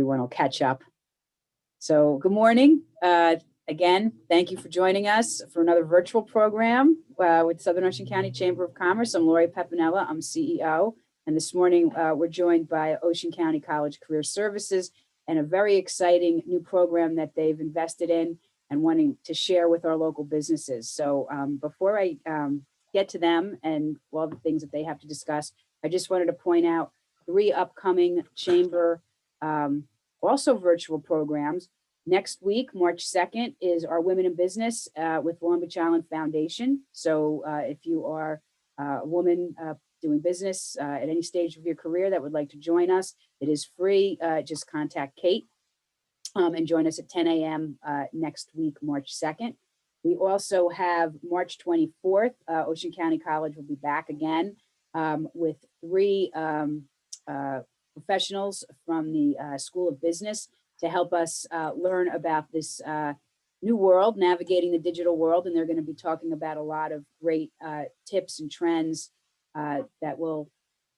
Everyone will catch up. So good morning. Again, thank you for joining us for another virtual program with Southern Ocean County Chamber of Commerce. I'm Lori Pepinella, I'm CEO. And this morning we're joined by Ocean County College Career Services and a very exciting new program that they've invested in and wanting to share with our local businesses. So before I get to them and all the things that they have to discuss, I just wanted to point out 3 upcoming chamber also virtual programs. Next week, March 2nd, is our Women in Business with Long Beach Island Foundation. So if you are a woman doing business at any stage of your career that would like to join us, it is free. Just contact Kate and join us at 10 a.m. Next week, March 2nd. We also have March 24th, Ocean County College will be back again with 3 professionals from the School of Business to help us learn about this new world, navigating the digital world. And they're going to be talking about a lot of great tips and trends that will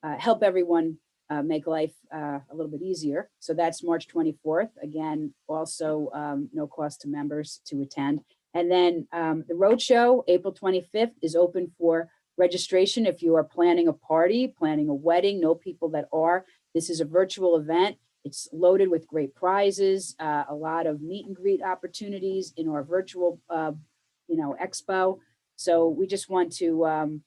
help everyone make life a little bit easier. So that's March 24th. Again, also no cost to members to attend. And then the roadshow, April 25th, is open for registration if you are planning a party, planning a wedding, know people that are. This is a virtual event. It's loaded with great prizes, a lot of meet and greet opportunities in our virtual, expo. So we just want to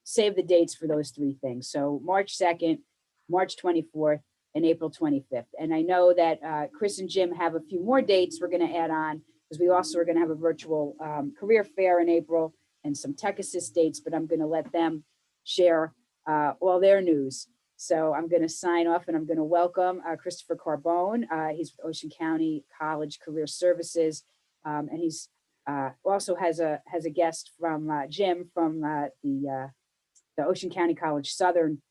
save the dates for those 3 things. So March 2nd, March 24th, and April 25th. And I know that Chris and Jim have a few more dates we're going to add on because we also are going to have a virtual career fair in April and some Tech Assist dates, but I'm going to let them share all their news. So I'm going to sign off and I'm going to welcome Christopher Carbone. He's with Ocean County College Career Services. And he's also has a guest from Jim from the Ocean County College Southern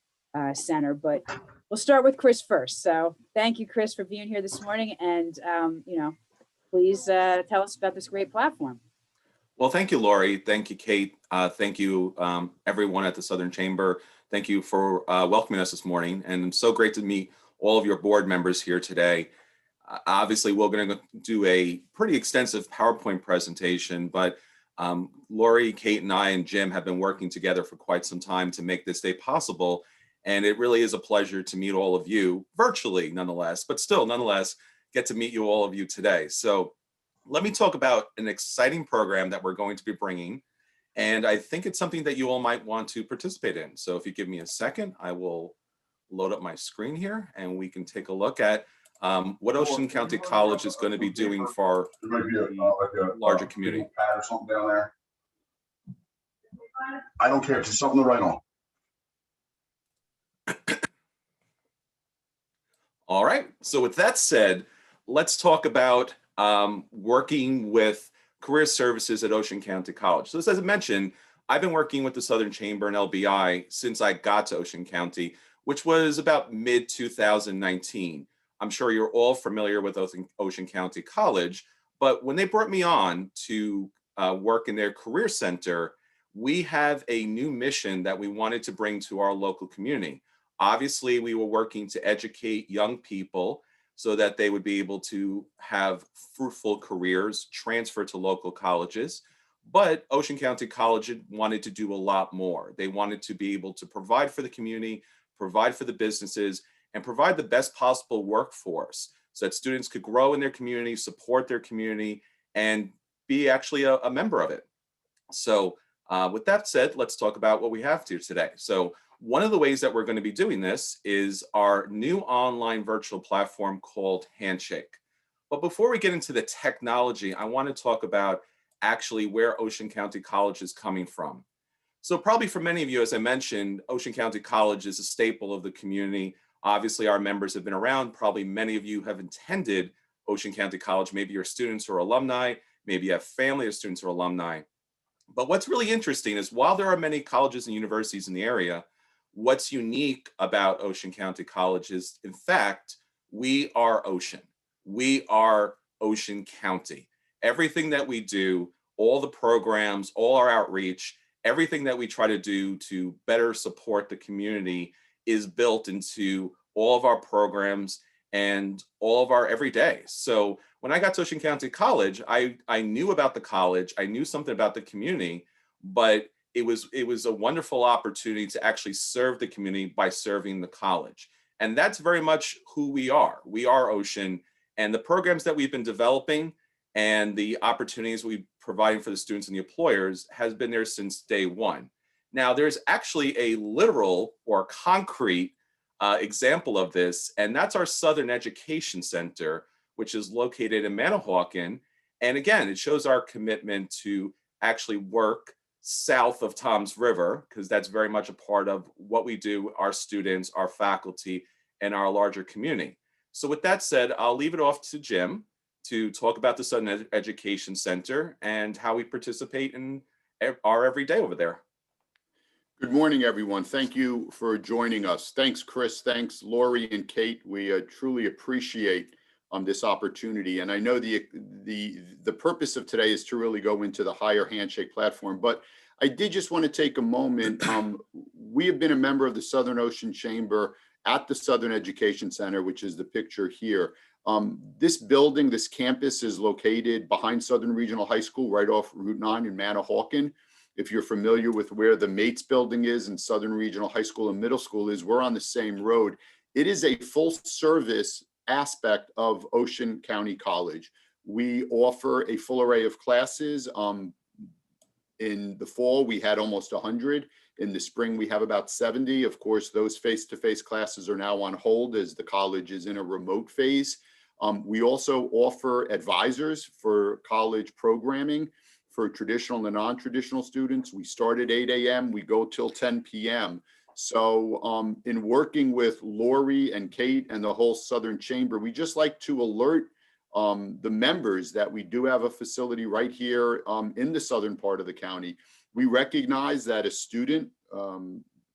Center. But we'll start with Chris first. So thank you, Chris, for being here this morning. And, please tell us about this great platform. Well, thank you, Lori. Thank you, Kate. Thank you, everyone at the Southern Chamber. Thank you for welcoming us this morning. And it's so great to meet all of your board members here today. Obviously, we're going to do a pretty extensive PowerPoint presentation, but Lori, Kate, and I and Jim have been working together for quite some time to make this day possible. And it really is a pleasure to meet all of you virtually, nonetheless, but still, nonetheless, get to meet all of you today. So let me talk about an exciting program that we're going to be bringing. And I think it's something that you all might want to participate in. So if you give me a second, I will load up my screen here and we can take a look at what Ocean County College is going to be doing for the larger community. Pad or something down there. I don't care, just something to write on. All right, so with that said, let's talk about working with career services at Ocean County College. So as I mentioned, I've been working with the Southern Chamber and LBI since I got to Ocean County, which was about mid-2019. I'm sure you're all familiar with Ocean County College, but when they brought me on to work in their career center, we have a new mission that we wanted to bring to our local community. Obviously, we were working to educate young people so that they would be able to have fruitful careers, transfer to local colleges. But Ocean County College wanted to do a lot more. They wanted to be able to provide for the community, provide for the businesses, and provide the best possible workforce so that students could grow in their community, support their community, and be actually a member of it. So with that said, let's talk about what we have here today. So one of the ways that we're going to be doing this is our new online virtual platform called Handshake. But before we get into the technology, I want to talk about actually where Ocean County College is coming from. So probably for many of you, as I mentioned, Ocean County College is a staple of the community. Obviously, our members have been around. Probably many of you have attended Ocean County College. Maybe you're students or alumni. Maybe you have family of students or alumni. But what's really interesting is while there are many colleges and universities in the area, what's unique about Ocean County College is, in fact, we are Ocean. We are Ocean County. Everything that we do, all the programs, all our outreach, everything that we try to do to better support the community is built into all of our programs and all of our everyday. So when I got to Ocean County College, I knew about the college, I knew something about the community, but it was a wonderful opportunity to actually serve the community by serving the college. And that's very much who we are. We are Ocean, and the programs that we've been developing and the opportunities we're providing for the students and the employers has been there since day one. Now, there's actually a literal or concrete example of this, and that's our Southern Education Center, which is located in Manahawkin. And again, it shows our commitment to actually work south of Toms River, because that's very much a part of what we do, our students, our faculty, and our larger community. So with that said, I'll leave it off to Jim to talk about the Southern Education Center and how we participate in our everyday over there. Good morning, everyone. Thank you for joining us. Thanks, Chris. Thanks, Lori and Kate. We truly appreciate this opportunity. And I know the purpose of today is to really go into the higher Handshake platform, but I did just want to take a moment. We have been a member of the Southern Ocean Chamber at the Southern Education Center, which is the picture here. This building, this campus is located behind Southern Regional High School, right off Route 9 in Manahawkin. If you're familiar with where the Mates building is and Southern Regional High School and Middle School is, we're on the same road. It is a full service aspect of Ocean County College. We offer a full array of classes. In the fall, we had almost 100. In the spring, we have about 70. Of course, those face-to-face classes are now on hold as the college is in a remote phase. We also offer advisors for college programming for traditional and non-traditional students. We start at 8 a.m., we go till 10 p.m. So in working with Lori and Kate and the whole Southern Chamber, we just like to alert the members that we do have a facility right here in the southern part of the county. We recognize that a student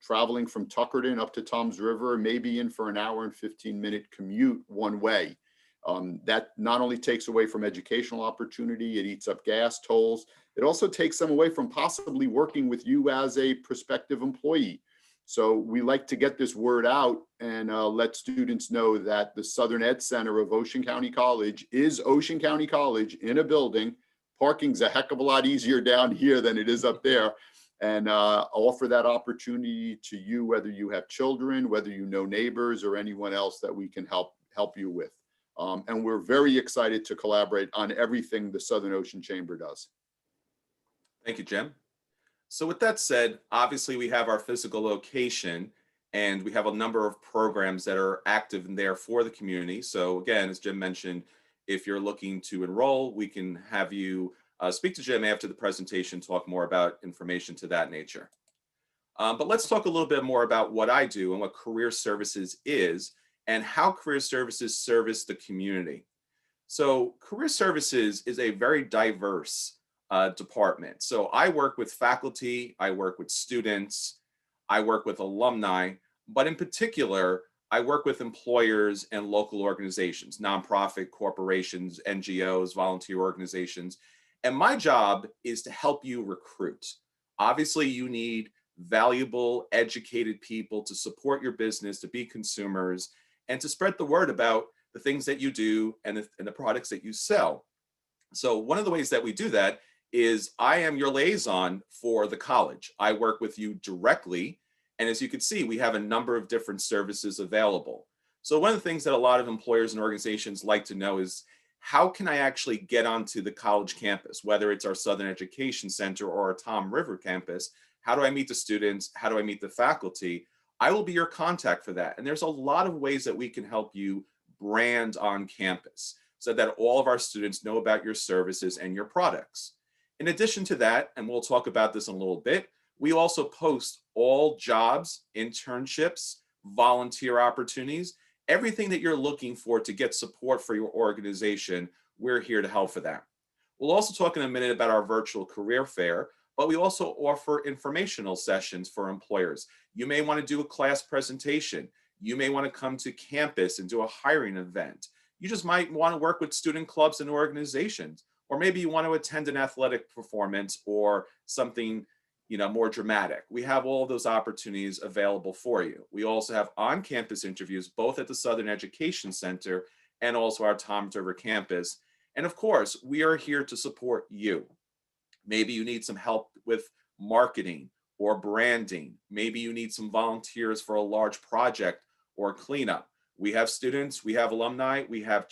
traveling from Tuckerton up to Toms River may be in for an hour and 15-minute commute one way. That not only takes away from educational opportunity, it eats up gas tolls. It also takes them away from possibly working with you as a prospective employee. So we like to get this word out and let students know that the Southern Ed Center of Ocean County College is Ocean County College in a building. Parking's a heck of a lot easier down here than it is up there. And offer that opportunity to you, whether you have children, whether you know neighbors or anyone else that we can help you with. And we're very excited to collaborate on everything the Southern Ocean Chamber does. Thank you, Jim. So with that said, obviously we have our physical location and we have a number of programs that are active in there for the community. So again, as Jim mentioned, if you're looking to enroll, we can have you speak to Jim after the presentation, talk more about information to that nature. But let's talk a little bit more about what I do and what Career Services is and how Career Services service the community. So Career Services is a very diverse department. So I work with faculty, I work with students, I work with alumni, but in particular, I work with employers and local organizations, nonprofit corporations, NGOs, volunteer organizations. And my job is to help you recruit. Obviously, you need valuable, educated people to support your business, to be consumers, and to spread the word about the things that you do and the products that you sell. So one of the ways that we do that is I am your liaison for the college. I work with you directly. And as you can see, we have a number of different services available. So one of the things that a lot of employers and organizations like to know is, how can I actually get onto the college campus, whether it's our Southern Education Center or our Tom River campus? How do I meet the students? How do I meet the faculty? I will be your contact for that. And there's a lot of ways that we can help you brand on campus so that all of our students know about your services and your products. In addition to that, and we'll talk about this in a little bit, we also post all jobs, internships, volunteer opportunities, everything that you're looking for to get support for your organization. We're here to help for that. We'll also talk in a minute about our virtual career fair, but we also offer informational sessions for employers. You may want to do a class presentation. You may want to come to campus and do a hiring event. You just might want to work with student clubs and organizations, or maybe you want to attend an athletic performance or something more dramatic. We have all of those opportunities available for you. We also have on-campus interviews, both at the Southern Education Center and also our Toms River campus. And of course, we are here to support you. Maybe you need some help with marketing or branding. Maybe you need some volunteers for a large project or cleanup. We have students, we have alumni, we have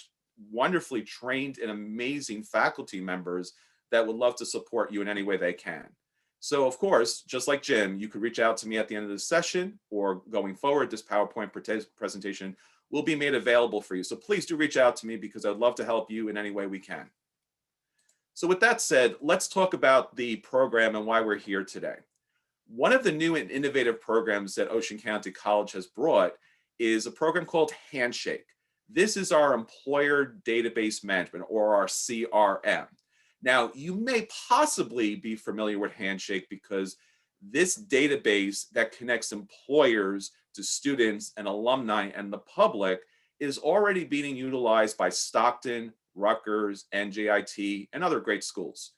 wonderfully trained and amazing faculty members that would love to support you in any way they can. So of course, just like Jim, you could reach out to me at the end of the session, or going forward, this PowerPoint presentation will be made available for you. So please do reach out to me, because I'd love to help you in any way we can. So with that said, let's talk about the program and why we're here today. One of the new and innovative programs that Ocean County College has brought is a program called Handshake. This is our employer database management, or our CRM. Now, you may possibly be familiar with Handshake because this database that connects employers to students and alumni and the public is already being utilized by Stockton, Rutgers, NJIT, and other great schools.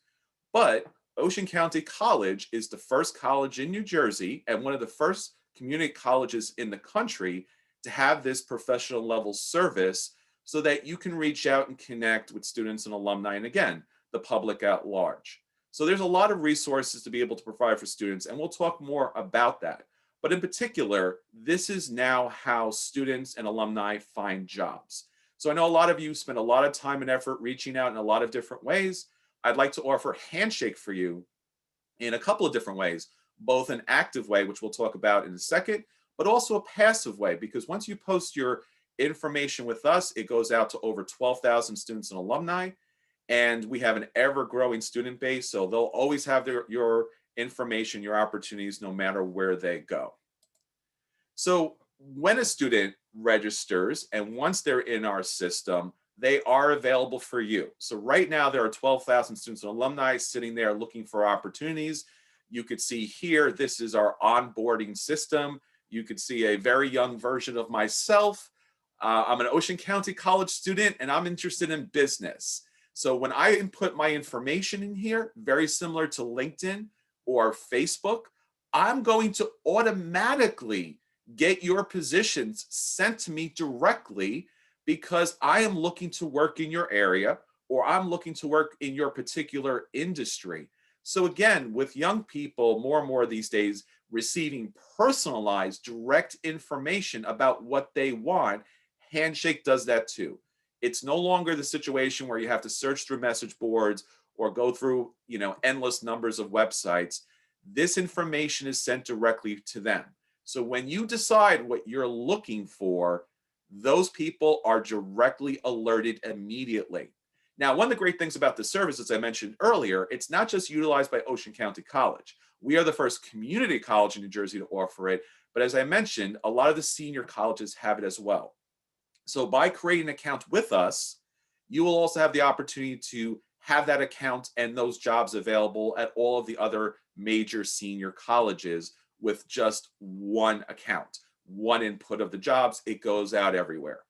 But Ocean County College is the first college in New Jersey and one of the first community colleges in the country to have this professional level service, so that you can reach out and connect with students and alumni, and again, the public at large. So there's a lot of resources to be able to provide for students, and we'll talk more about that. But in particular, this is now how students and alumni find jobs. So I know a lot of you spend a lot of time and effort reaching out in a lot of different ways. I'd like to offer Handshake for you in a couple of different ways, both an active way, which we'll talk about in a second, but also a passive way, because once you post your information with us, it goes out to over 12,000 students and alumni, and we have an ever-growing student base, so they'll always have your information, your opportunities, no matter where they go. So when a student registers, and once they're in our system, they are available for you. So right now there are 12,000 students and alumni sitting there looking for opportunities. You could see here, this is our onboarding system. You could see a very young version of myself. I'm an Ocean County College student, and I'm interested in business. So when I input my information in here, very similar to LinkedIn or Facebook, I'm going to automatically get your positions sent to me directly, because I am looking to work in your area, or I'm looking to work in your particular industry. So again, with young people more and more these days receiving personalized, direct information about what they want, Handshake does that too. It's no longer the situation where you have to search through message boards or go through, endless numbers of websites. This information is sent directly to them. So when you decide what you're looking for, those people are directly alerted immediately. Now, one of the great things about the service, as I mentioned earlier, it's not just utilized by Ocean County College. We are the first community college in New Jersey to offer it, but as I mentioned, a lot of the senior colleges have it as well. So by creating an account with us, you will also have the opportunity to have that account and those jobs available at all of the other major senior colleges with just one account, one input of the jobs. It goes out everywhere.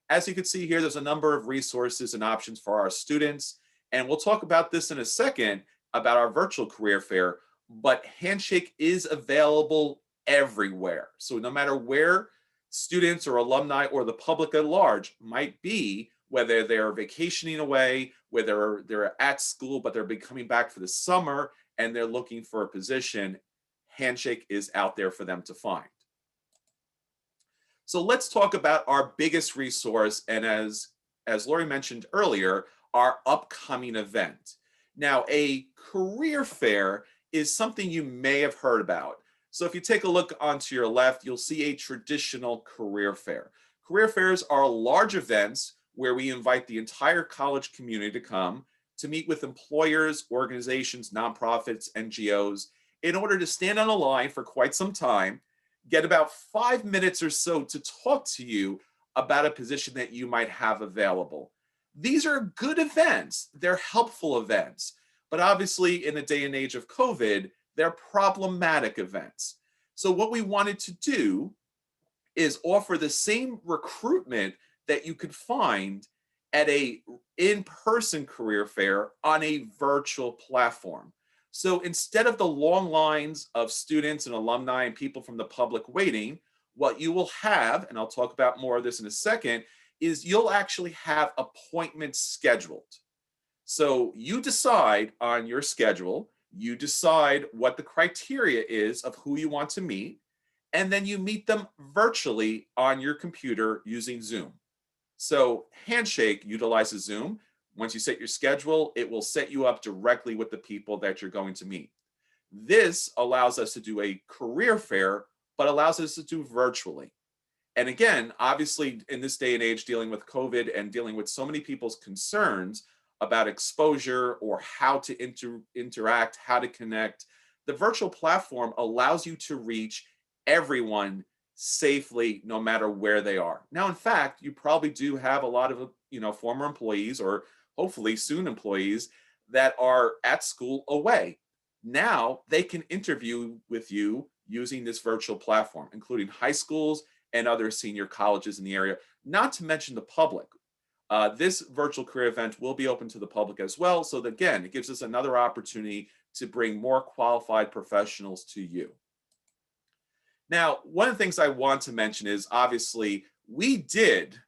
As you can see here, there's a number of resources and options for our students. And we'll talk about this in a second about our virtual career fair, but Handshake is available everywhere. So no matter where students or alumni or the public at large might be, whether they're vacationing away, whether they're at school, but they're coming back for the summer and they're looking for a position, Handshake is out there for them to find. So let's talk about our biggest resource, and as Lori mentioned earlier, our upcoming event. Now, a career fair is something you may have heard about. So if you take a look onto your left, you'll see a traditional career fair. Career fairs are large events where we invite the entire college community to come to meet with employers, organizations, nonprofits, NGOs, in order to stand on a line for quite some time, get about 5 minutes or so to talk to you about a position that you might have available. These are good events. They're helpful events. But obviously, in the day and age of COVID, they're problematic events. So what we wanted to do is offer the same recruitment that you could find at a in-person career fair on a virtual platform. So instead of the long lines of students and alumni and people from the public waiting, what you will have, and I'll talk about more of this in a second, is you'll actually have appointments scheduled. So you decide on your schedule, you decide what the criteria is of who you want to meet, and then you meet them virtually on your computer using Zoom. So Handshake utilizes Zoom. Once you set your schedule, it will set you up directly with the people that you're going to meet. This allows us to do a career fair, but allows us to do virtually. And again, obviously, in this day and age, dealing with COVID and dealing with so many people's concerns about exposure or how to interact, how to connect, the virtual platform allows you to reach everyone safely, no matter where they are. Now, in fact, you probably do have a lot of former employees or hopefully soon employees that are at school away. Now they can interview with you using this virtual platform, including high schools and other senior colleges in the area, not to mention the public. This virtual career event will be open to the public as well. So that, again, it gives us another opportunity to bring more qualified professionals to you. Now, one of the things I want to mention is obviously we did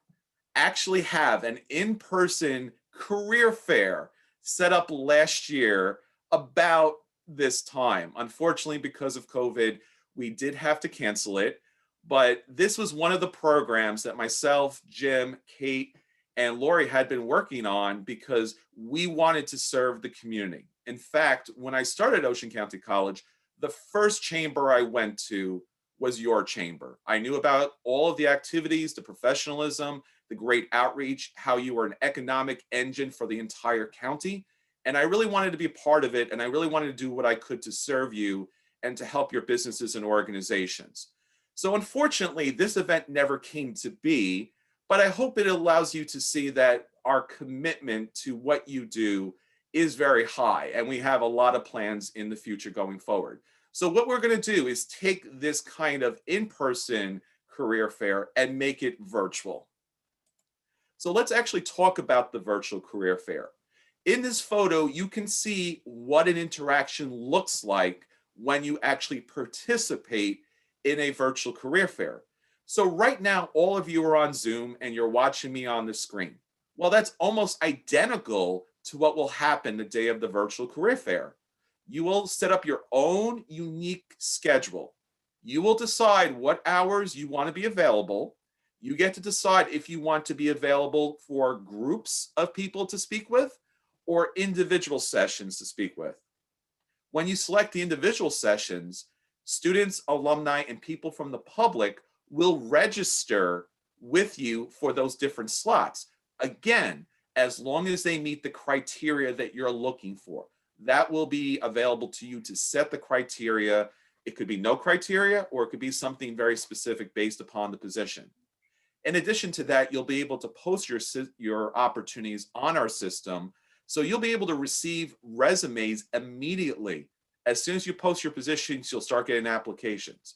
actually have an in-person career fair set up last year about this time. Unfortunately, because of COVID, we did have to cancel it. But this was one of the programs that myself, Jim, Kate, and Lori had been working on because we wanted to serve the community. In fact, when I started Ocean County College, the first chamber I went to was your chamber. I knew about all of the activities, the professionalism, the great outreach, how you were an economic engine for the entire county. And I really wanted to be a part of it. And I really wanted to do what I could to serve you and to help your businesses and organizations. So unfortunately, this event never came to be, but I hope it allows you to see that our commitment to what you do is very high. And we have a lot of plans in the future going forward. So what we're going to do is take this kind of in-person career fair and make it virtual. So let's actually talk about the virtual career fair. In this photo, you can see what an interaction looks like when you actually participate in a virtual career fair. So right now, all of you are on Zoom and you're watching me on the screen. Well, that's almost identical to what will happen the day of the virtual career fair. You will set up your own unique schedule. You will decide what hours you want to be available. You get to decide if you want to be available for groups of people to speak with or individual sessions to speak with. When you select the individual sessions, students, alumni, and people from the public will register with you for those different slots. Again, as long as they meet the criteria that you're looking for. That will be available to you to set the criteria. It could be no criteria, or it could be something very specific based upon the position. In addition to that, you'll be able to post your opportunities on our system. So you'll be able to receive resumes immediately. As soon as you post your positions, you'll start getting applications.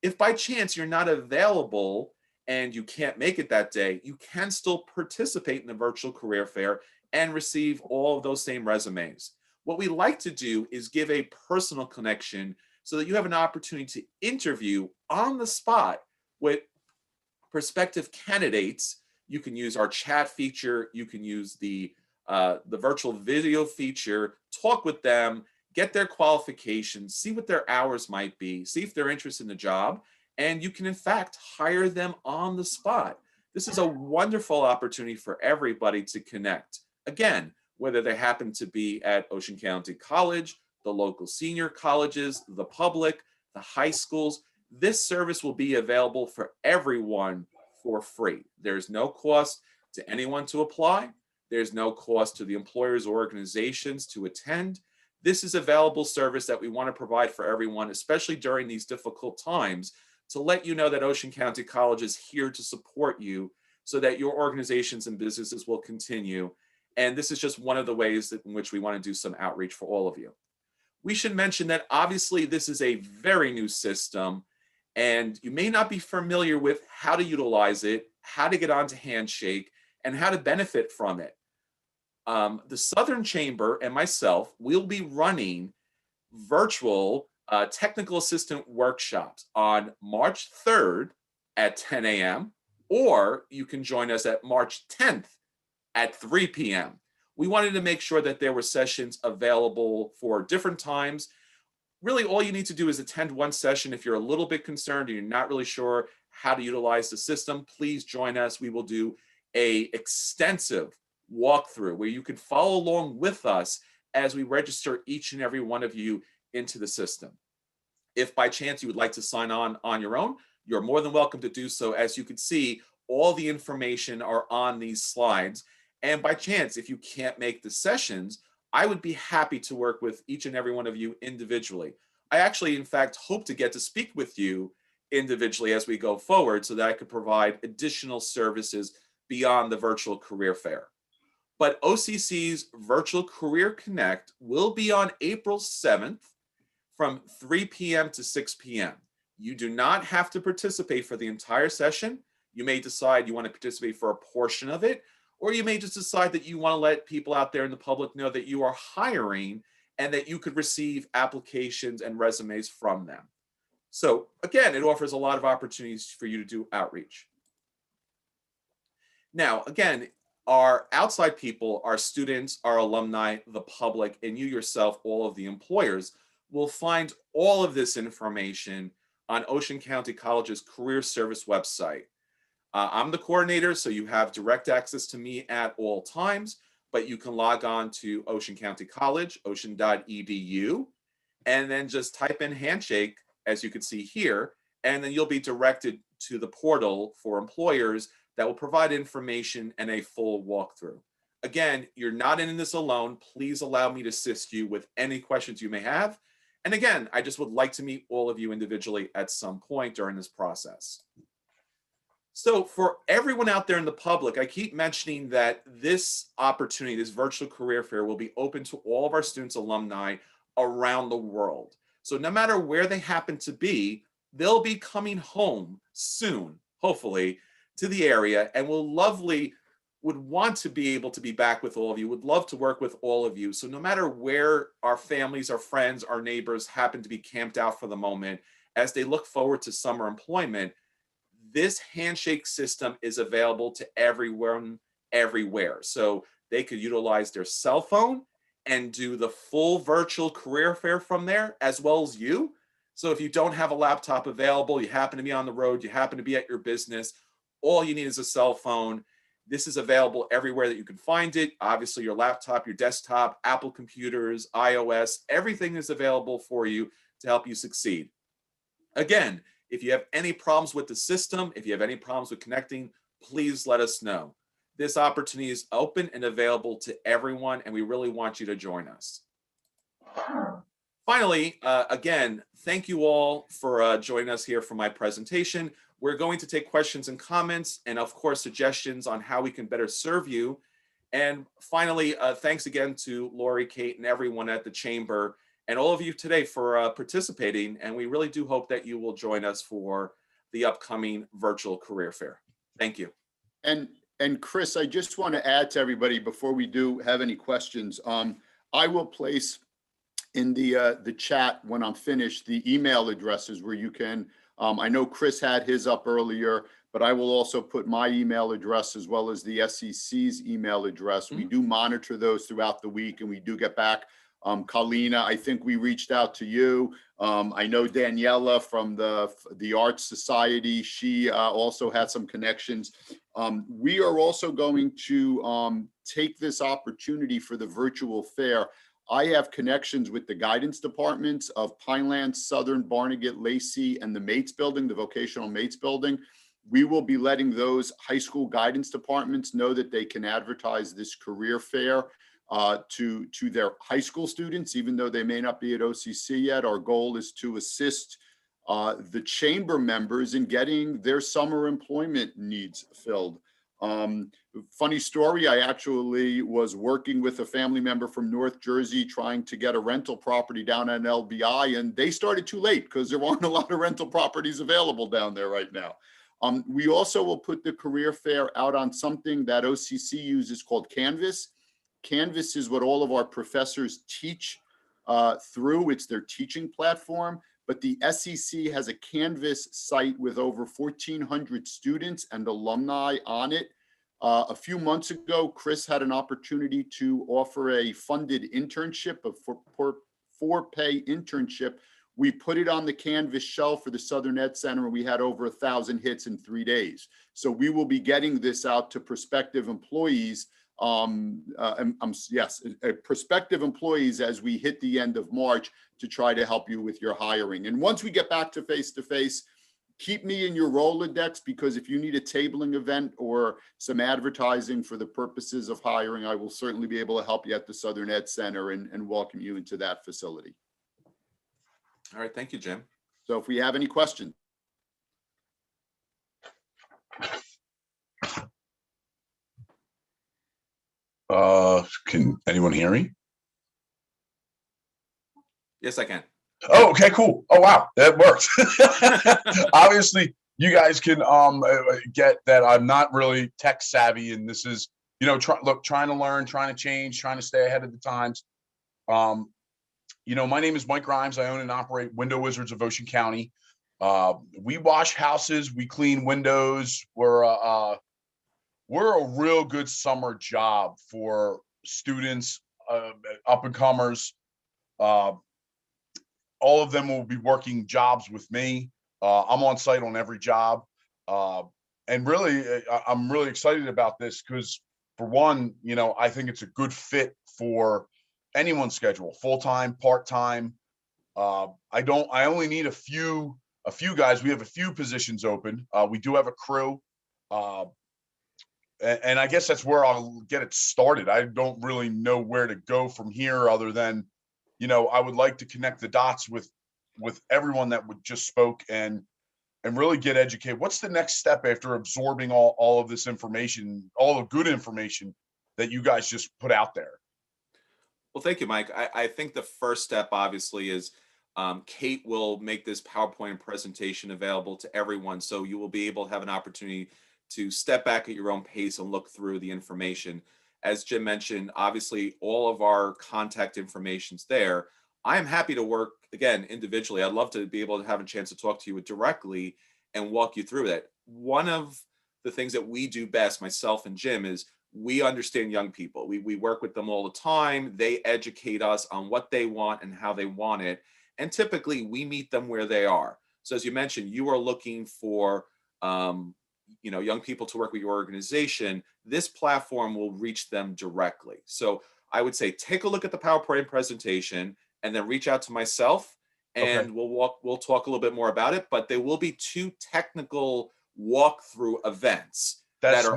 If by chance you're not available and you can't make it that day, you can still participate in the virtual career fair and receive all of those same resumes. What we like to do is give a personal connection so that you have an opportunity to interview on the spot with prospective candidates. You can use our chat feature, you can use the virtual video feature, talk with them, get their qualifications, see what their hours might be, see if they're interested in the job, and you can in fact hire them on the spot. This is a wonderful opportunity for everybody to connect. Again, whether they happen to be at Ocean County College, the local senior colleges, the public, the high schools, this service will be available for everyone for free. There's no cost to anyone to apply. There's no cost to the employers or organizations to attend. This is available service that we want to provide for everyone, especially during these difficult times, to let you know that Ocean County College is here to support you so that your organizations and businesses will continue. And this is just one of the ways in which we want to do some outreach for all of you. We should mention that obviously this is a very new system and you may not be familiar with how to utilize it, how to get onto Handshake, and how to benefit from it. The Southern Chamber and myself will be running virtual technical assistant workshops on March 3rd at 10 a.m., or you can join us at March 10th at 3 p.m. We wanted to make sure that there were sessions available for different times. Really, all you need to do is attend one session. If you're a little bit concerned and you're not really sure how to utilize the system, please join us. We will do an extensive walkthrough where you can follow along with us as we register each and every one of you into the system. If by chance you would like to sign on your own, you're more than welcome to do so. As you can see, all the information are on these slides. And by chance, if you can't make the sessions, I would be happy to work with each and every one of you individually. I actually, in fact, hope to get to speak with you individually as we go forward so that I could provide additional services beyond the virtual career fair. But OCC's Virtual Career Connect will be on April 7th from 3 p.m. to 6 p.m. You do not have to participate for the entire session. You may decide you want to participate for a portion of it, or you may just decide that you want to let people out there in the public know that you are hiring and that you could receive applications and resumes from them. So again, it offers a lot of opportunities for you to do outreach. Now, again, our outside people, our students, our alumni, the public, and you yourself, all of the employers, will find all of this information on Ocean County College's Career Service website. I'm the coordinator, so you have direct access to me at all times, but you can log on to Ocean County College, ocean.edu, and then just type in Handshake, as you can see here, and then you'll be directed to the portal for employers that will provide information and a full walkthrough. Again, you're not in this alone. Please allow me to assist you with any questions you may have. And again, I just would like to meet all of you individually at some point during this process. So for everyone out there in the public, I keep mentioning that this opportunity, this virtual career fair, will be open to all of our students, alumni around the world. So no matter where they happen to be, they'll be coming home soon, hopefully, to the area, and would want to be able to be back with all of you, would love to work with all of you. So no matter where our families, our friends, our neighbors happen to be camped out for the moment, as they look forward to summer employment, this Handshake system is available to everyone, everywhere. So they could utilize their cell phone and do the full virtual career fair from there, as well as you. So if you don't have a laptop available, you happen to be on the road, you happen to be at your business, all you need is a cell phone. This is available everywhere that you can find it. Obviously, your laptop, your desktop, Apple computers, iOS, everything is available for you to help you succeed. Again, if you have any problems with the system, if you have any problems with connecting, please let us know. This opportunity is open and available to everyone, and we really want you to join us. Finally, again, thank you all for joining us here for my presentation. We're going to take questions and comments, and of course, suggestions on how we can better serve you. And finally, thanks again to Lori, Kate, and everyone at the Chamber, and all of you today for participating. And we really do hope that you will join us for the upcoming virtual career fair. Thank you. And Chris, I just want to add to everybody before we do have any questions. I will place in the chat when I'm finished the email addresses where you can. I know Chris had his up earlier, but I will also put my email address as well as the SEC's email address. We do monitor those throughout the week, and we do get back. Kalina, I think we reached out to you. I know Daniela from the Arts Society. She also had some connections. We are also going to take this opportunity for the virtual fair. I have connections with the guidance departments of Pineland, Southern, Barnegat, Lacey, and the Mates Building, the vocational Mates Building. We will be letting those high school guidance departments know that they can advertise this career fair to their high school students, even though they may not be at OCC yet. Our goal is to assist the chamber members in getting their summer employment needs filled. Funny story, I actually was working with a family member from North Jersey trying to get a rental property down at LBI, and they started too late because there aren't a lot of rental properties available down there right now. We also will put the career fair out on something that OCC uses called Canvas. Canvas is what all of our professors teach through. It's their teaching platform. But the SEC has a Canvas site with over 1,400 students and alumni on it. A few months ago, Chris had an opportunity to offer a funded internship, for pay internship. We put it on the Canvas shell for the Southern Ed Center, and we had over 1,000 hits in 3 days. So we will be getting this out to prospective employees. Prospective employees as we hit the end of March to try to help you with your hiring. And once we get back to face-to-face, keep me in your Rolodex, because if you need a tabling event or some advertising for the purposes of hiring, I will certainly be able to help you at the Southern Ed Center and welcome you into that facility. All right, thank you, Jim. So if we have any questions. Can anyone hear me? Yes, I can. Oh, okay, cool. Oh, wow, that worked. Obviously, you guys can get that I'm not really tech savvy, and this is, you know, trying to learn, trying to change, trying to stay ahead of the times. You know, my name is Mike Grimes. I own and operate Window Wizards of Ocean County. We wash houses, we clean windows. We're a real good summer job for students, up and comers. All of them will be working jobs with me. I'm on site on every job. And really, I'm really excited about this because, for one, you know, I think it's a good fit for anyone's schedule, full-time, part-time. I only need a few guys. We have a few positions open. We do have a crew. And I guess that's where I'll get it started. I don't really know where to go from here other than, you know, I would like to connect the dots with everyone that would just spoke and really get educated. What's the next step after absorbing all of this information, all the good information that you guys just put out there? Well, thank you, Mike. I think the first step, obviously, is Kate will make this PowerPoint presentation available to everyone. So you will be able to have an opportunity to step back at your own pace and look through the information. As Jim mentioned, obviously, all of our contact information's there. I am happy to work, again, individually. I'd love to be able to have a chance to talk to you directly and walk you through that. One of the things that we do best, myself and Jim, is we understand young people. We work with them all the time. They educate us on what they want and how they want it. And typically, we meet them where they are. So as you mentioned, you are looking for you know, young people to work with your organization. This platform will reach them directly. So I would say take a look at the PowerPoint presentation and then reach out to myself, and okay, we'll talk a little bit more about it. But there will be 2 technical walkthrough events. That's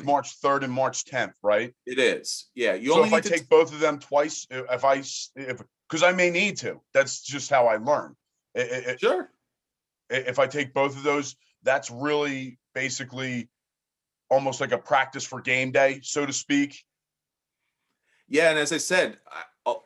March 3rd and March 10th, right? It is. Yeah. So if I take both of them twice, because I may need to, that's just how I learn. Sure. If I take both of those, that's really basically almost like a practice for game day, so to speak. Yeah, and as I said,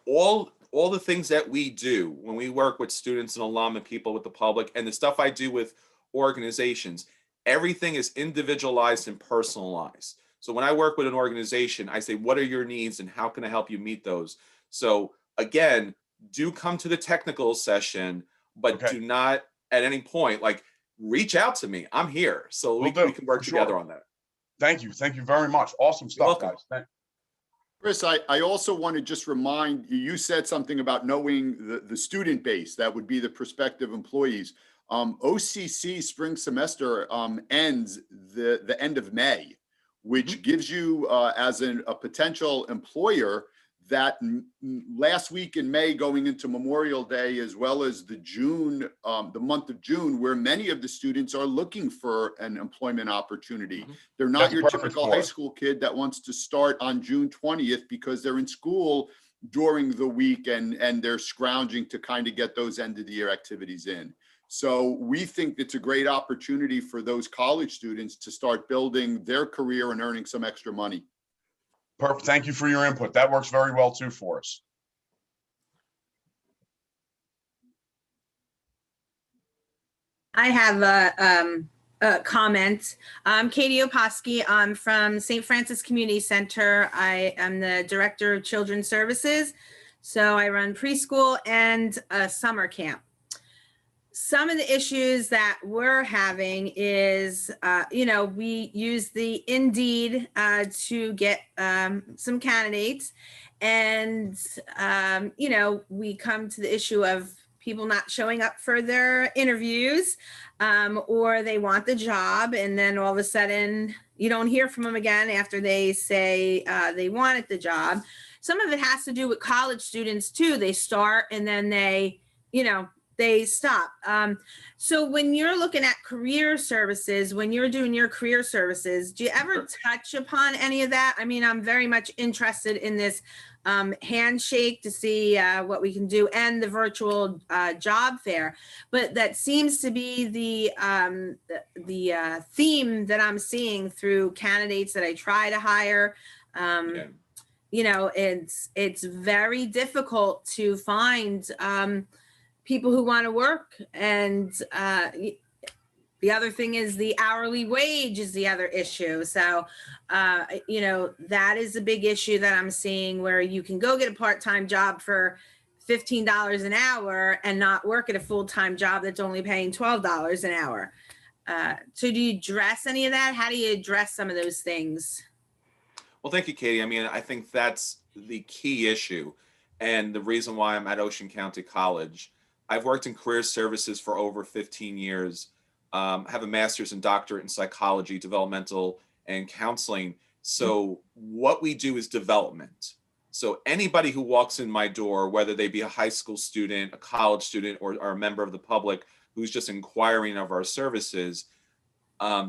all the things that we do when we work with students and alum and people with the public, and the stuff I do with organizations, everything is individualized and personalized. So when I work with an organization, I say, what are your needs and how can I help you meet those? So again, do come to the technical session, but do not at any point, like, reach out to me. I'm here. So we can work together on that. Thank you. Thank you very much. Awesome stuff, guys. Chris, I also want to just remind you, you said something about knowing the student base, that would be the prospective employees. OCC spring semester ends the end of May, which gives you as a potential employer that last week in May going into Memorial Day, as well as the month of June, where many of the students are looking for an employment opportunity. They're not your typical high school kid that wants to start on June 20th because they're in school during the week and they're scrounging to kind of get those end of the year activities in. So we think it's a great opportunity for those college students to start building their career and earning some extra money. Perfect. Thank you for your input. That works very well too for us. I have a comment. I'm Katie Oposki. I'm from St. Francis Community Center. I am the Director of Children's Services. So I run preschool and a summer camp. Some of the issues that we're having is, we use the Indeed to get some candidates. And, we come to the issue of people not showing up for their interviews, or they want the job. And then all of a sudden you don't hear from them again after they say they wanted the job. Some of it has to do with college students too. They start and then they stop. So when you're looking at career services, when you're doing your career services, do you ever touch upon any of that? I mean, I'm very much interested in this Handshake to see what we can do, and the virtual job fair. But that seems to be the theme that I'm seeing through candidates that I try to hire. It's very difficult to find people who want to work. And the other thing is the hourly wage is the other issue. So, that is a big issue that I'm seeing, where you can go get a part-time job for $15 an hour and not work at a full-time job that's only paying $12 an hour. So do you address any of that? How do you address some of those things? Well, thank you, Katie. I mean, I think that's the key issue and the reason why I'm at Ocean County College. I've worked in career services for over 15 years, have a master's and doctorate in psychology, developmental, and counseling. So what we do is development. So anybody who walks in my door, whether they be a high school student, a college student, or a member of the public who's just inquiring of our services,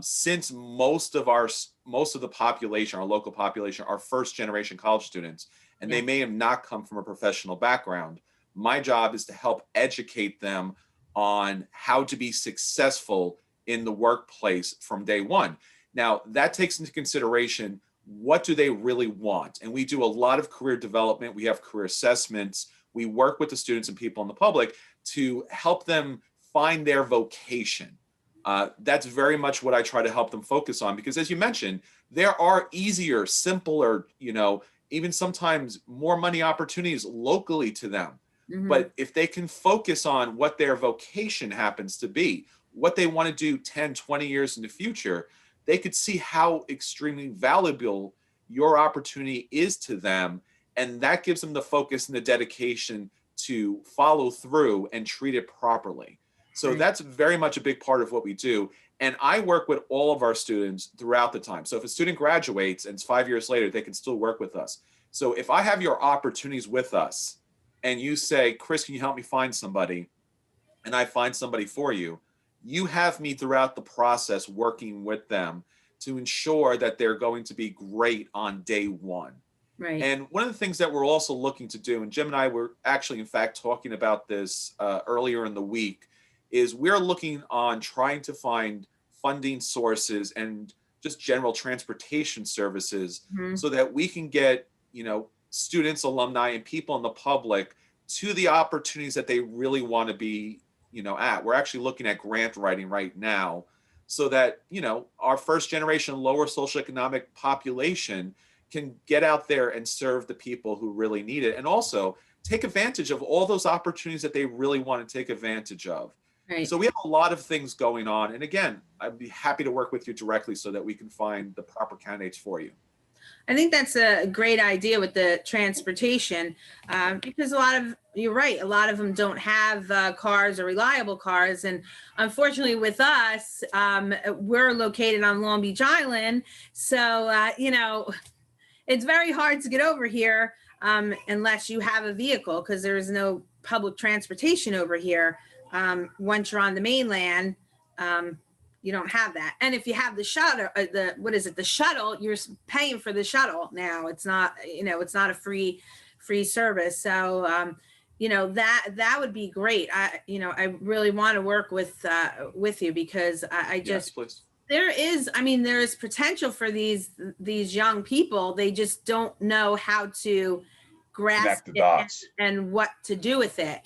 since most of the population, our local population, are first generation college students, and they may have not come from a professional background, my job is to help educate them on how to be successful in the workplace from day one. Now, that takes into consideration, what do they really want? And we do a lot of career development. We have career assessments. We work with the students and people in the public to help them find their vocation. That's very much what I try to help them focus on, because as you mentioned, there are easier, simpler, even sometimes more money opportunities locally to them. Mm-hmm. But if they can focus on what their vocation happens to be, what they want to do 10, 20 years in the future, they could see how extremely valuable your opportunity is to them. And that gives them the focus and the dedication to follow through and treat it properly. So that's very much a big part of what we do. And I work with all of our students throughout the time. So if a student graduates and it's 5 years later, they can still work with us. So if I have your opportunities with us and you say, Chris, can you help me find somebody? And I find somebody for you, you have me throughout the process working with them to ensure that they're going to be great on day one. Right. And one of the things that we're also looking to do, and Jim and I were actually, in fact, talking about this earlier in the week, is we're looking on trying to find funding sources and just general transportation services so that we can get, students, alumni, and people in the public to the opportunities that they really want to be, at. We're actually looking at grant writing right now so that, our first generation lower socioeconomic population can get out there and serve the people who really need it, and also take advantage of all those opportunities that they really want to take advantage of. Right. So we have a lot of things going on. And again, I'd be happy to work with you directly so that we can find the proper candidates for you. I think that's a great idea with the transportation, because you're right, a lot of them don't have cars or reliable cars. And unfortunately with us, we're located on Long Beach Island. So, it's very hard to get over here unless you have a vehicle, because there is no public transportation over here. Once you're on the mainland, you don't have that. And if you have the shuttle, the shuttle, you're paying for the shuttle now. It's not, it's not a free service. So, that would be great. I really want to work with you, because I just, yes, there is potential for these young people. They just don't know how to grasp it and what to do with it,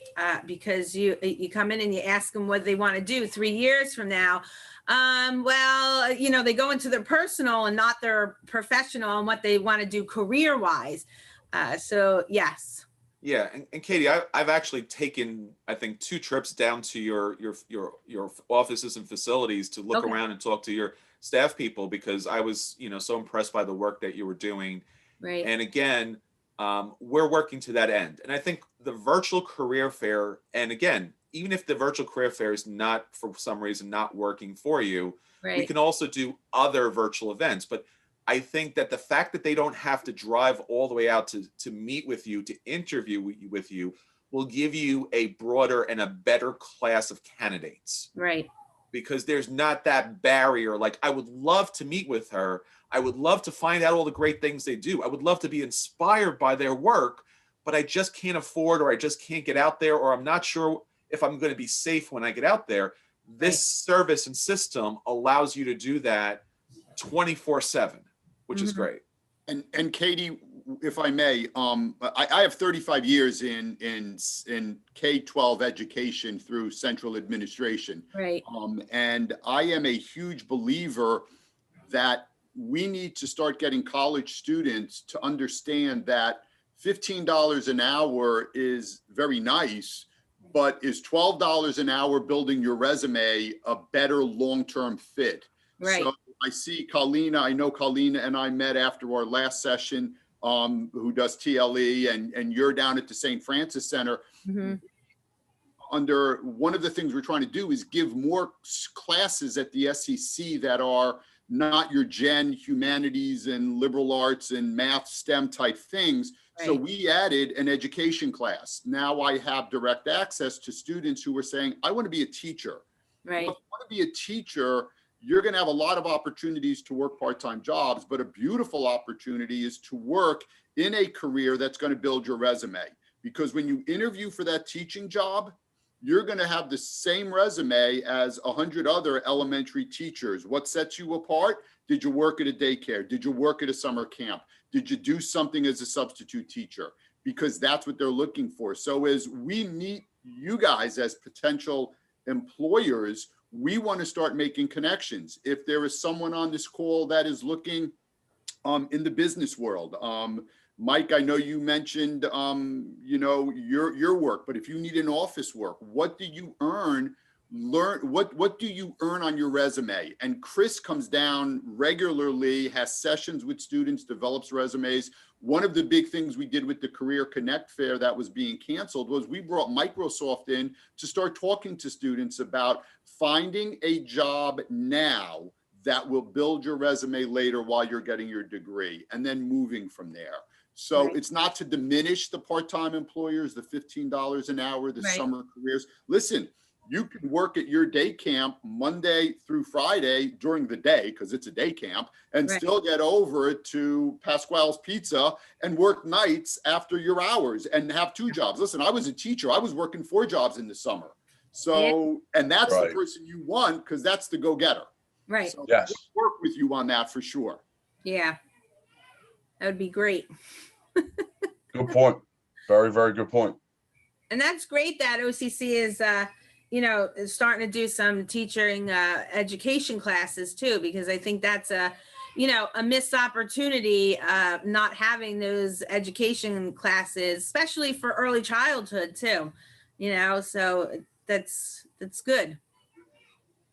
because you come in and you ask them what they want to do 3 years from now. They go into their personal and not their professional and what they want to do career wise. So yes. Yeah, and Katie, I've actually taken, I think, 2 trips down to your offices and facilities to look Okay. around and talk to your staff people, because I was, so impressed by the work that you were doing. Right. And again, we're working to that end. And I think the virtual career fair, and again, even if the virtual career fair is not, for some reason, not working for you, we Right. can also do other virtual events. But I think that the fact that they don't have to drive all the way out to meet with you, to interview with you, will give you a broader and a better class of candidates, Right. because there's not that barrier. Like, I would love to meet with her. I would love to find out all the great things they do. I would love to be inspired by their work, but I just can't afford, or I just can't get out there, or I'm not sure if I'm going to be safe when I get out there. This service and system allows you to do that 24/7, which is Mhm. great. And Katie, if I may, I have 35 years in K-12 education through central administration. Right. And I am a huge believer that we need to start getting college students to understand that $15 an hour is very nice, but is $12 an hour building your resume a better long-term fit? Right. So I see Carlina, I know Carlina and I met after our last session, who does TLE, and you're down at the St. Francis Center. Mhm. Under one of the things we're trying to do is give more classes at the SEC that are not your gen humanities and liberal arts and math STEM type things. So Right. we added an education class. Now I have direct access to students who are saying, I want to be a teacher. Well, Right. if you want to be a teacher, you're going to have a lot of opportunities to work part-time jobs, but a beautiful opportunity is to work in a career that's going to build your resume. Because when you interview for that teaching job, you're going to have the same resume as 100 other elementary teachers. What sets you apart? Did you work at a daycare? Did you work at a summer camp? Did you do something as a substitute teacher? Because that's what they're looking for. So as we meet you guys as potential employers, we want to start making connections. If there is someone on this call that is looking in the business world, Mike, I know you mentioned, your work, but if you need an office work, what do you earn? What do you earn on your resume? And Chris comes down regularly, has sessions with students, develops resumes. One of the big things we did with the Career Connect Fair that was being canceled was we brought Microsoft in to start talking to students about finding a job now that will build your resume later while you're getting your degree, and then moving from there. So Right. it's not to diminish the part-time employers, the $15 an hour, the Right. summer careers. Listen, you can work at your day camp Monday through Friday during the day, because it's a day camp, and Right. still get over to Pasquale's Pizza and work nights after your hours and have 2 jobs. Listen, I was a teacher. I was working 4 jobs in the summer. So, and that's the Right. person you want, because that's the go-getter. Right. So Yes. we'll work with you on that for sure. Yeah. That would be great. Good point. Very, very good point. And that's great that OCC is, is starting to do some teaching education classes too, because I think that's a missed opportunity, not having those education classes, especially for early childhood too, so that's good.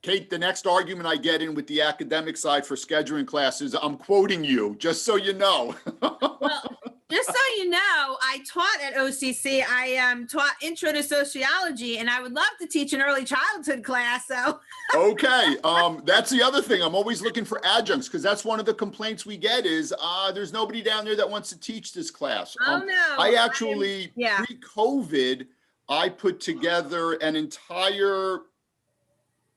Kate, the next argument I get in with the academic side for scheduling classes, I'm quoting you, just so you know. Well, just so you know, I taught at OCC. I taught intro to sociology, and I would love to teach an early childhood class. So Okay, that's the other thing. I'm always looking for adjuncts, because that's one of the complaints we get is there's nobody down there that wants to teach this class. oh no, I actually, yeah. pre-COVID, I put together an entire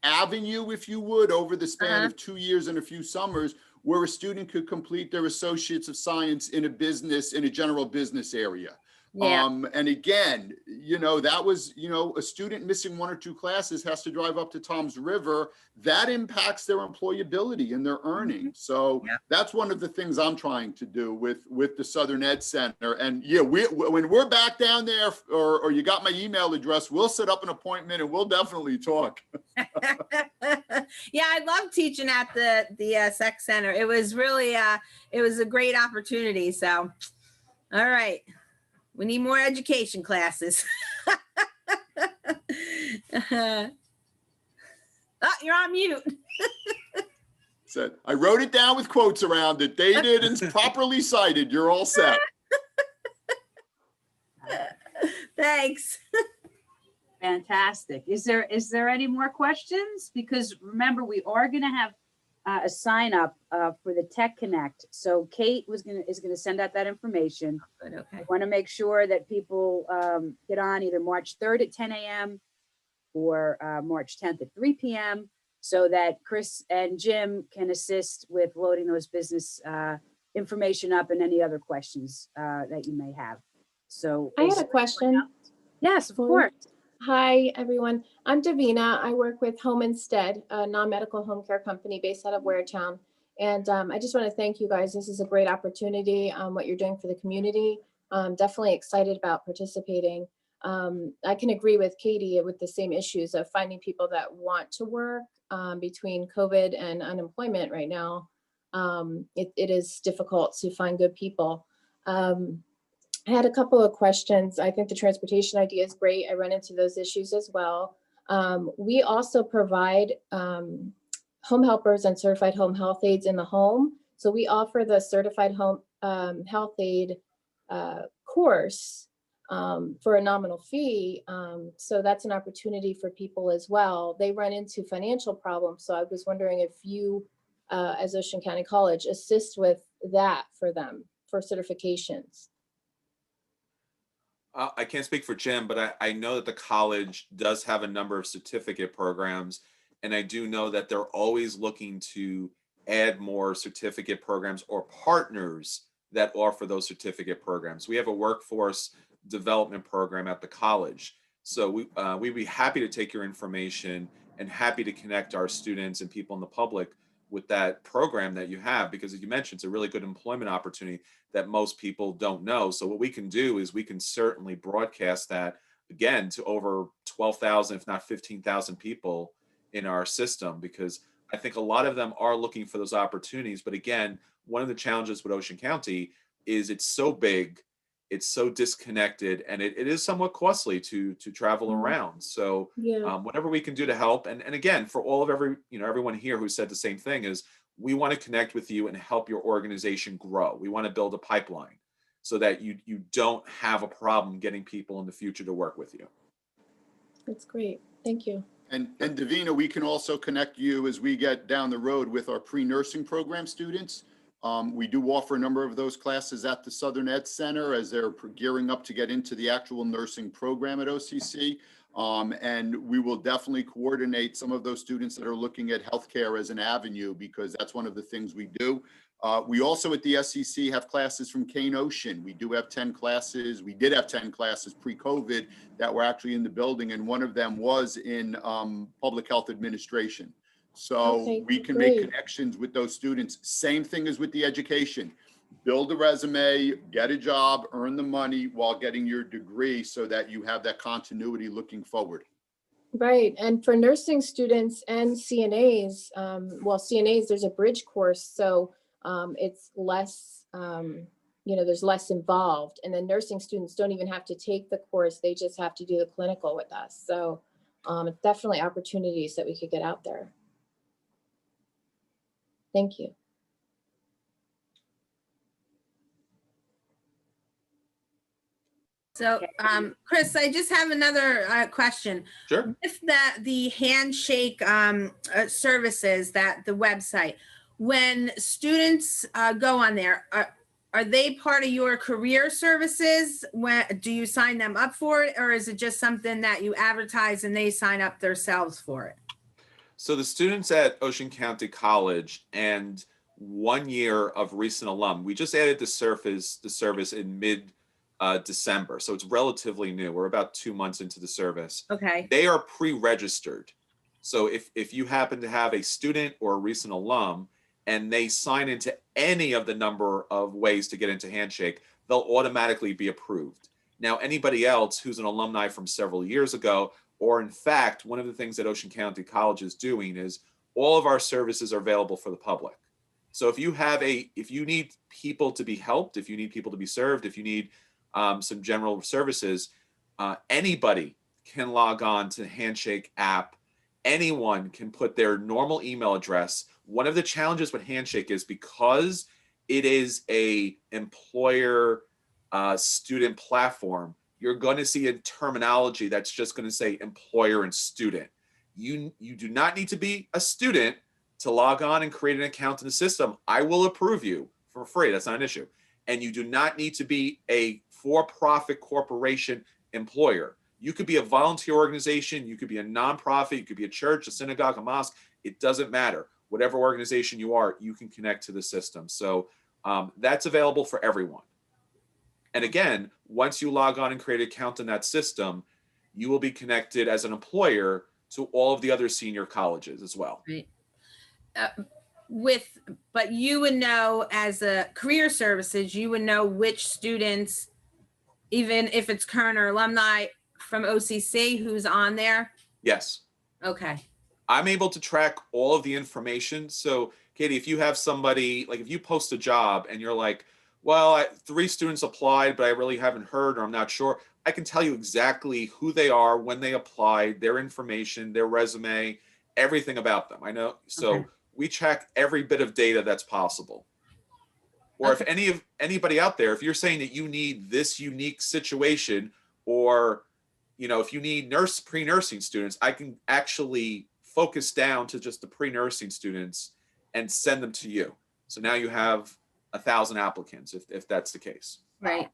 avenue, if you would, over the span of 2 years and a few summers, where a student could complete their Associates of Science in a general business area. Yeah. And again, that was, a student missing 1 or 2 classes has to drive up to Tom's River. That impacts their employability and their earnings. So Yeah. that's one of the things I'm trying to do with the Southern Ed Center. And yeah, when we're back down there, or you got my email address, we'll set up an appointment and we'll definitely talk. Yeah, I love teaching at the Sec Center. It was really it was a great opportunity. So, all right. We need more education classes. Oh, you're on mute. Said, I wrote it down with quotes around it, dated and properly cited. You're all set. Thanks. Fantastic. Is there any more questions? Because remember, we are going to have a sign up for the Tech Connect. So Kate is going to send out that information. Good, okay. I want to make sure that people get on either March 3rd at 10 a.m. or March 10th at 3 p.m. so that Chris and Jim can assist with loading those business information up and any other questions that you may have. So I had a question. Yes, of Lori. course. Hi, everyone. I'm Davina. I work with Home Instead, a non-medical home care company based out of Waretown. And I just want to thank you guys. This is a great opportunity, what you're doing for the community. Definitely excited about participating. I can agree with Katie with the same issues of finding people that want to work between COVID and unemployment right now. It is difficult to find good people. I had a couple of questions. I think the transportation idea is great. I run into those issues as well. We also provide home helpers and certified home health aides in the home. So we offer the certified home health aide course for a nominal fee. So that's an opportunity for people as well. They run into financial problems. So I was wondering if you, as Ocean County College, assist with that for them for certifications. I can't speak for Jim, but I know that the college does have a number of certificate programs, and I do know that they're always looking to add more certificate programs or partners that offer those certificate programs. We have a workforce development program at the college, so we'd be happy to take your information and happy to connect our students and people in the public with that program that you have, because as you mentioned, it's a really good employment opportunity that most people don't know. So what we can do is we can certainly broadcast that again to over 12,000, if not 15,000 people in our system, because I think a lot of them are looking for those opportunities. But again, one of the challenges with Ocean County is it's so big, it's so disconnected, and it is somewhat costly to travel around. So whatever we can do to help, and again, for all of everyone here who said the same thing, is we want to connect with you and help your organization grow. We want to build a pipeline so that you don't have a problem getting people in the future to work with you. That's great. Thank you. And Davina, we can also connect you as we get down the road with our pre-nursing program students. We do offer a number of those classes at the Southern Ed Center as they're gearing up to get into the actual nursing program at OCC. And we will definitely coordinate some of those students that are looking at healthcare as an avenue, because that's one of the things we do. We also at the SEC have classes from Kane Ocean. We do have 10 classes. We did have 10 classes pre-COVID that were actually in the building, and one of them was in public health administration. So we can make connections with those students. Same thing as with the education. Build a resume, get a job, earn the money while getting your degree so that you have that continuity looking forward. Right. And for nursing students and CNAs, well, CNAs, there's a bridge course. So it's less, there's less involved. And then nursing students don't even have to take the course. They just have to do the clinical with us. So it's definitely opportunities that we could get out there. Thank you. So, Chris, I just have another question. Sure. If the Handshake services, that the website, when students go on there, are they part of your career services? Do you sign them up for it, or is it just something that you advertise and they sign up themselves for it? So the students at Ocean County College and 1 year of recent alum, we just added the service in mid-December. So it's relatively new. We're about 2 months into the service. Okay. They are pre-registered. So if you happen to have a student or a recent alum and they sign into any of the number of ways to get into Handshake, they'll automatically be approved. Now, anybody else who's an alumni from several years ago, or in fact, one of the things that Ocean County College is doing is all of our services are available for the public. So if you need people to be helped, if you need people to be served, if you need some general services, anybody can log on to the Handshake app. Anyone can put their normal email address. One of the challenges with Handshake is because it is a employer student platform, you're going to see a terminology that's just going to say employer and student. You do not need to be a student to log on and create an account in the system. I will approve you for free. That's not an issue. And you do not need to be a for-profit corporation employer. You could be a volunteer organization. You could be a nonprofit. You could be a church, a synagogue, a mosque. It doesn't matter. Whatever organization you are, you can connect to the system. So that's available for everyone. And again, once you log on and create an account in that system, you will be connected as an employer to all of the other senior colleges as well. Right. But you would know, as a career services, you would know which students, even if it's current or alumni from OCC, who's on there. Yes. Okay. I'm able to track all of the information. So Katie, if you have somebody, like if you post a job and you're like, well, 3 students applied, but I really haven't heard, or I'm not sure, I can tell you exactly who they are, when they applied, their information, their resume, everything about them. I know. So Okay. we track every bit of data that's possible. Or Okay. if anybody out there, if you're saying that you need this unique situation, or if you need pre-nursing students, I can actually focus down to just the pre-nursing students and send them to you. So now you have 1,000 applicants, if that's the case. Right.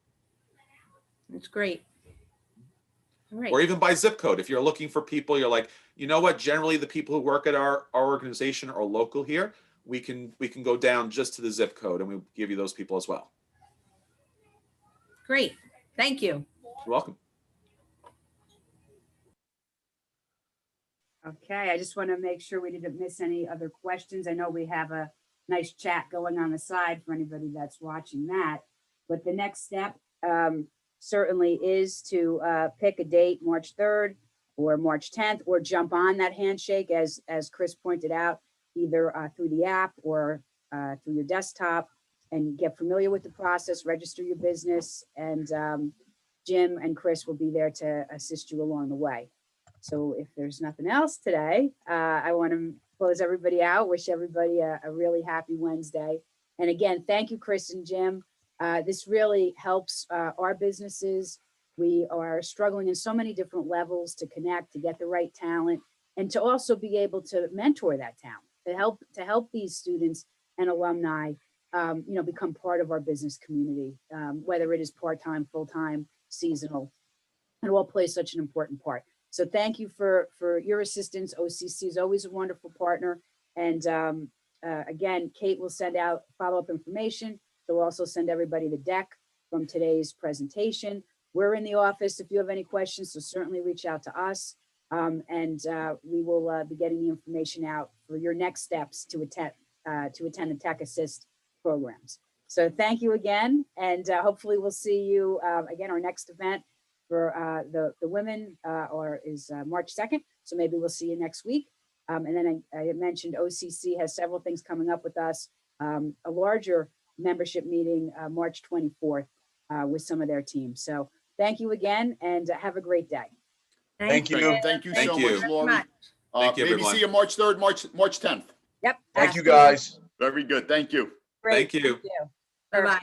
That's great. All right. Or even by zip code. If you're looking for people, you're like, you know what? Generally, the people who work at our organization are local here. We can go down just to the zip code, and we'll give you those people as well. Great. Thank you. You're welcome. Okay, I just want to make sure we didn't miss any other questions. I know we have a nice chat going on the side for anybody that's watching that. But the next step certainly is to pick a date, March 3rd or March 10th, or jump on that Handshake, as Chris pointed out, either through the app or through your desktop, and get familiar with the process, register your business, and Jim and Chris will be there to assist you along the way. So if there's nothing else today, I want to close everybody out, wish everybody a really happy Wednesday. And again, thank you, Chris and Jim. This really helps our businesses. We are struggling in so many different levels to connect, to get the right talent, and to also be able to mentor that talent, to help these students and alumni, become part of our business community, whether it is part-time, full-time, seasonal. It all plays such an important part. So thank you for your assistance. OCC is always a wonderful partner. And again, Kate will send out follow-up information. She'll also send everybody the deck from today's presentation. We're in the office if you have any questions, so certainly reach out to us. And we will be getting the information out for your next steps to attend the Tech Assist programs. So thank you again. And hopefully we'll see you again, our next event for the women is March 2nd. So maybe we'll see you next week. And then I mentioned OCC has several things coming up with us, a larger membership meeting March 24th with some of their teams. So thank you again, and have a great day. Thank you. Thank you Thank so you. much, Lori. Thank you, Maybe everyone. see you March 3rd, March 10th. Yep. Thank you, absolutely. guys. Very good. Thank you. Great. Thank you. Bye-bye.